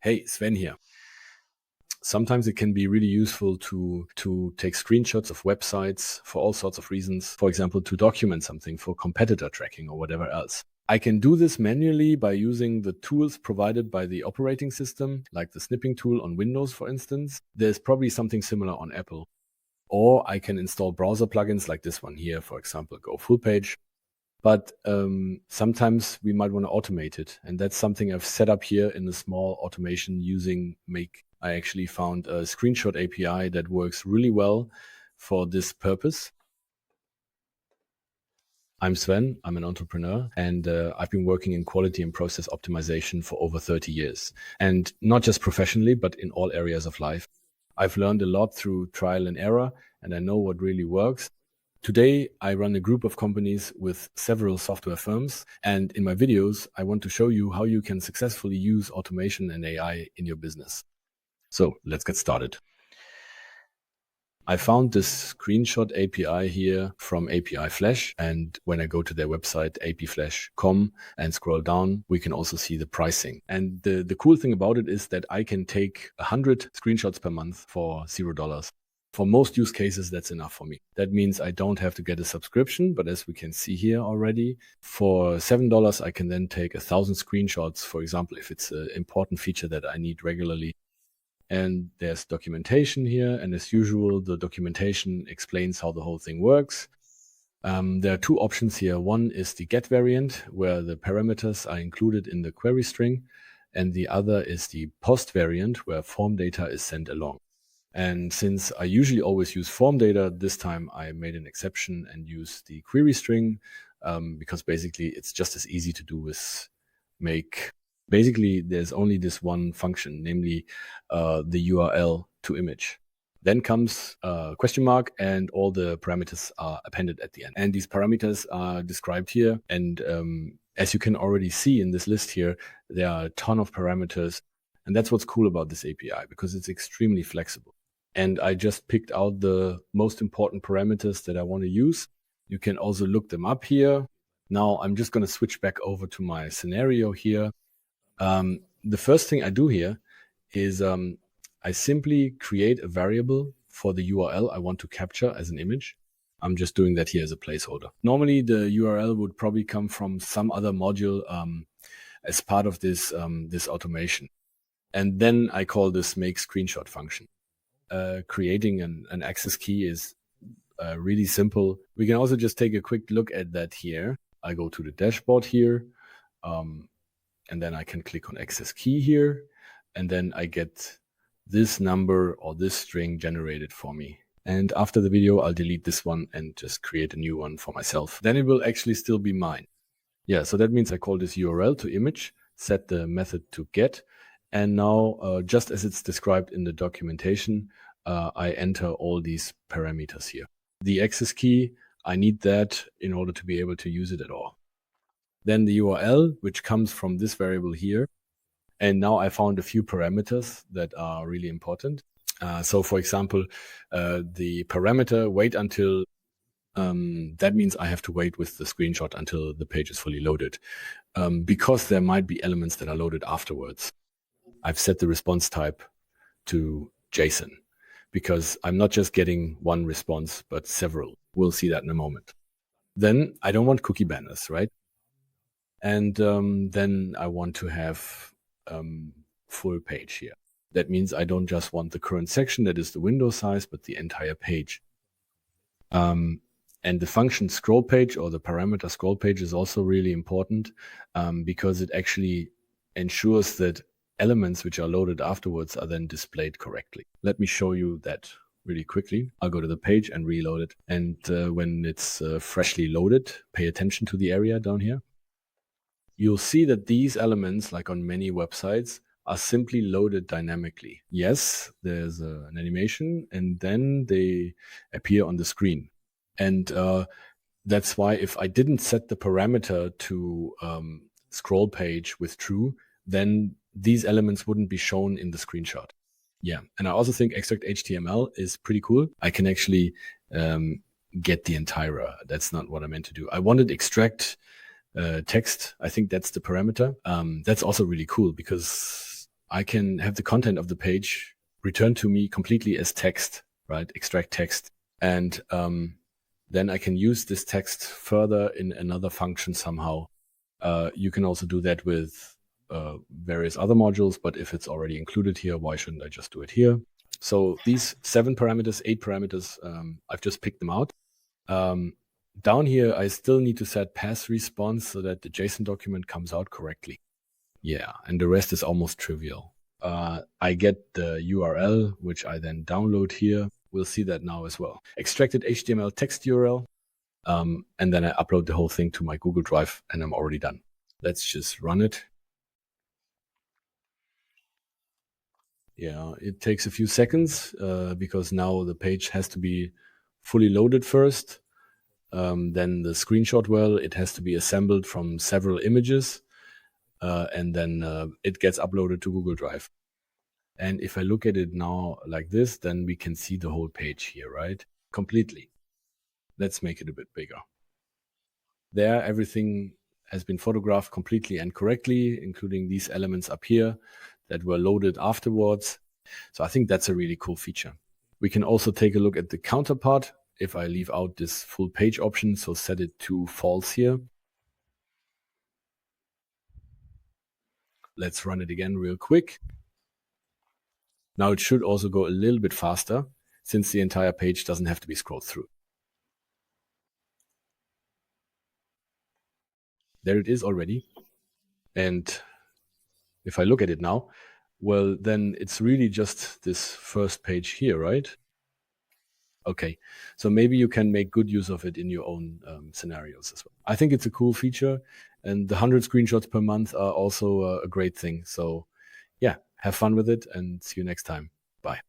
Hey, Sven here. Sometimes it can be really useful to take screenshots of websites for all sorts of reasons. For example, to document something for competitor tracking or whatever else. I can do this manually by using the tools provided by the operating system, like the snipping tool on Windows, for instance. There's probably something similar on Apple. Or I can install browser plugins like this one here, for example, Go Full Page. But sometimes we might want to automate it. And that's something I've set up here in a small automation using Make. I actually found a screenshot API that works really well for this purpose. I'm Sven, I'm an entrepreneur, and I've been working in quality and process optimization for over 30 years. And not just professionally, but in all areas of life. I've learned a lot through trial and error, and I know what really works. Today, I run a group of companies with several software firms, and in my videos, I want to show you how you can successfully use automation and AI in your business. So let's get started. I found this screenshot API here from APIFLASH, and when I go to their website, apiflash.com, and scroll down, we can also see the pricing. And the cool thing about it is that I can take 100 screenshots per month for $0. For most use cases, that's enough for me. That means I don't have to get a subscription, but as we can see here already, for $7, I can then take 1,000 screenshots, for example, if it's an important feature that I need regularly. And there's documentation here, and as usual, the documentation explains how the whole thing works. There are two options here. One is the get variant, where the parameters are included in the query string, and the other is the post variant, where form data is sent along. And since I usually always use form data, this time I made an exception and used the query string because basically it's just as easy to do with make. Basically, there's only this one function, namely the URL to image. Then comes question mark, and all the parameters are appended at the end. And these parameters are described here. And as you can already see in this list here, there are a ton of parameters. And that's what's cool about this API, because it's extremely flexible. And I just picked out the most important parameters that I want to use. You can also look them up here. Now I'm just going to switch back over to my scenario here. The first thing I do here is I simply create a variable for the URL I want to capture as an image. I'm just doing that here as a placeholder. Normally, the URL would probably come from some other module as part of this, this automation. And then I call this make screenshot function. Creating an access key is really simple. We can also just take a quick look at that here. I go to the dashboard here. And then I can click on access key here, and then I get this number or this string generated for me. And after the video, I'll delete this one and just create a new one for myself. Then it will actually still be mine. Yeah, so that means I call this URL to image, set the method to get, and now just as it's described in the documentation, I enter all these parameters here. The access key, I need that in order to be able to use it at all. Then the URL, which comes from this variable here. And now I found a few parameters that are really important. So for example, the parameter wait until, that means I have to wait with the screenshot until the page is fully loaded, because there might be elements that are loaded afterwards. I've set the response type to JSON because I'm not just getting one response, but several. We'll see that in a moment. Then I don't want cookie banners, right? And then I want to have full page here. That means I don't just want the current section, that is the window size, but the entire page. And the function scroll page, or the parameter scroll page, is also really important because it actually ensures that elements which are loaded afterwards are then displayed correctly. Let me show you that really quickly. I'll go to the page and reload it. And when it's freshly loaded, pay attention to the area down here. You'll see that these elements, like on many websites, are simply loaded dynamically. Yes, there's an animation, and then they appear on the screen. And that's why if I didn't set the parameter to scroll page with true, then these elements wouldn't be shown in the screenshot. Yeah, and I also think extract HTML is pretty cool. I can actually get the entire, that's not what I meant to do. I wanted extract text. I think that's the parameter. That's also really cool because I can have the content of the page returned to me completely as text, right? Extract text. And then I can use this text further in another function somehow. You can also do that with various other modules, but if it's already included here, why shouldn't I just do it here? So these 7 parameters, 8 parameters, I've just picked them out. Down here, I still need to set pass response so that the JSON document comes out correctly. Yeah, and the rest is almost trivial. I get the URL, which I then download here. We'll see that now as well. Extracted HTML text URL, and then I upload the whole thing to my Google Drive, and I'm already done. Let's just run it. Yeah, it takes a few seconds because now the page has to be fully loaded first. Then the screenshot, well, it has to be assembled from several images, and then it gets uploaded to Google Drive. And if I look at it now like this, then we can see the whole page here, right? Completely. Let's make it a bit bigger. There, everything has been photographed completely and correctly, including these elements up here that were loaded afterwards. So I think that's a really cool feature. We can also take a look at the counterpart. If I leave out this full page option, so set it to false here. Let's run it again real quick. Now it should also go a little bit faster since the entire page doesn't have to be scrolled through. There it is already. And if I look at it now, well, then it's really just this first page here, right? Okay, so maybe you can make good use of it in your own scenarios as well. I think it's a cool feature, and the 100 screenshots per month are also a great thing. So yeah, have fun with it and see you next time. Bye.